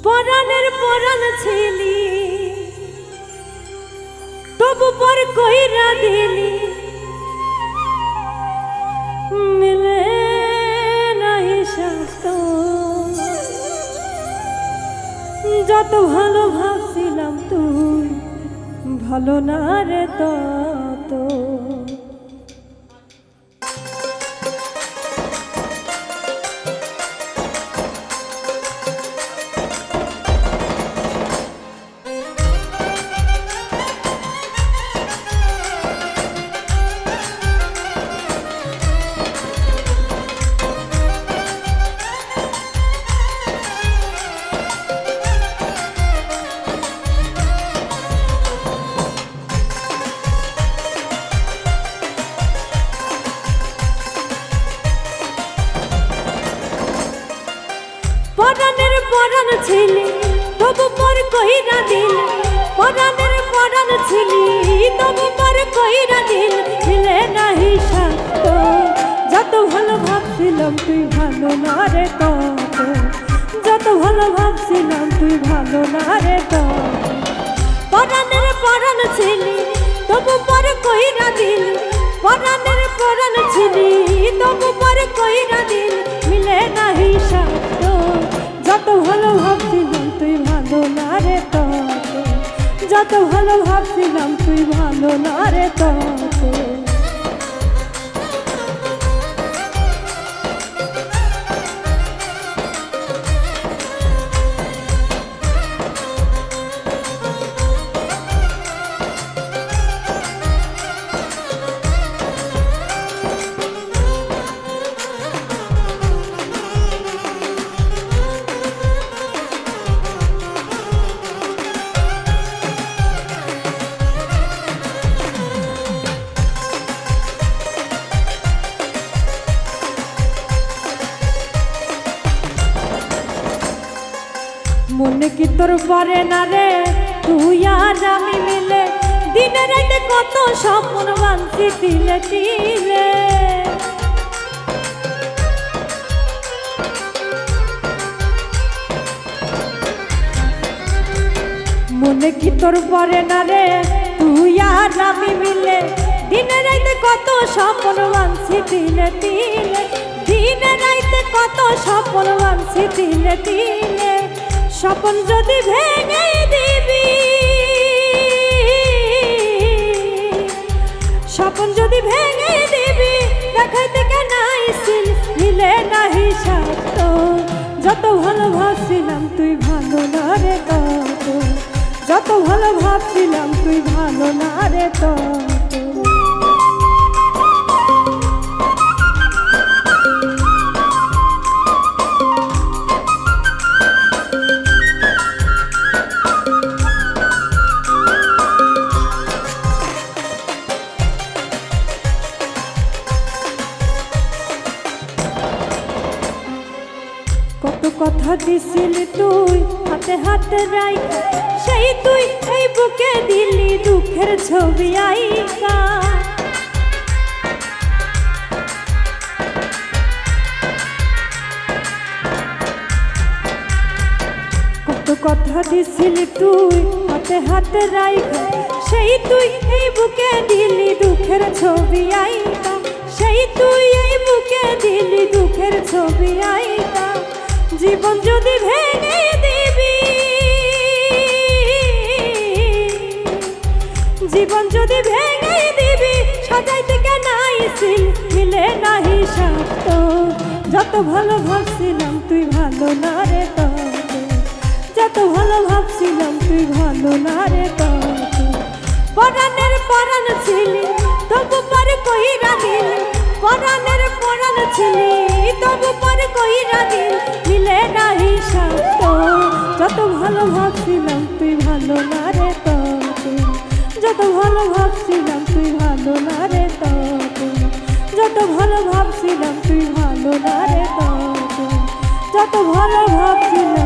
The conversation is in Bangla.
পরাণের পরাণ ছিলি তবু পর কইরা দিলি মিলে নাহি শাস্ত যত ভালো ভাবছিলাম তুই ভালো না রে তত পরাণের পরাণ ছিলি তবু পর কইরা দিল পরাণের পরাণ ছিলি তবু পর কইরা দিল মিলে নাহি শাস্ত যত ভালো ভাবছিলাম তুই ভালো না রে তত যত ভালো ভাবছিলাম তুই ভালো না রে তত পরাণের পরাণ ছিলি তবু পর কইরা দিল পরাণের পরাণ ছিলি তবু পর কইরা দিল মিলে নাহি শাস্ত যত ভালো ভাবছিলাম তুই ভালো না রে তত যত ভালো ভাবছিলাম তুই ভালো না রে তত মনে কি তোর পরে না রে তুই আর আমি মিলে দিনে রাতে কত স্বপ্ন বাঁধছি তিলে তিলে মনে কি তোর পরে না রে তুই আর আমি মিলে দিনে রাতে কত স্বপ্ন বাঁধছি তিলে তিলে দিনে রাতে কত স্বপ্ন বাঁধছি তিলে তিলে স্বপ্ন যদি ভেঙে দিবি স্বপ্ন যদি ভেঙে দিবি দেখাইতে কেন আইছিল মিলে নাহি শাস্ত যত ভালো ভাবছিলাম তুই ভালো না রে তত যত ভালো ভাবছিলাম তুই ভালো না রে তত কত কথা দিছিলি তুই হাতে হাতে রাইখা সেই তুই এই বুকে দিলি দুঃখের ছবি আইকা কত কথা দিছিলি তুই হাতে হাতে রাইখা সেই তুই এই বুকে দিলি দুঃখের ছবি আইকা সেই তুই এই বুকে দিলি দুঃখের ছবি আইকা জীবন যদি ভেঙে দিবি জীবন যদি ভেঙে দিবি সাজাইতে কেন আইছিল মিলে নাহি শাস্ত যত ভালো ভাবছিলাম তুই ভালো না রে তত যত ভালো ভাবছিলাম তুই ভালো না রে তত পরাণের পরাণ ছিলি তবু পর কইরা দিল পরাণের পরাণ ছিলি তবু পর কইরা দিল মিলে নাহি শাস্ত যত ভালো ভাবছিলাম তুই ভালো না রে তত যত ভালো ভাবছিলাম তুই ভালো না রে তত যত ভালো ভাবছিলাম তুই ভালো না রে তত যত ভালো ভাবছিলাম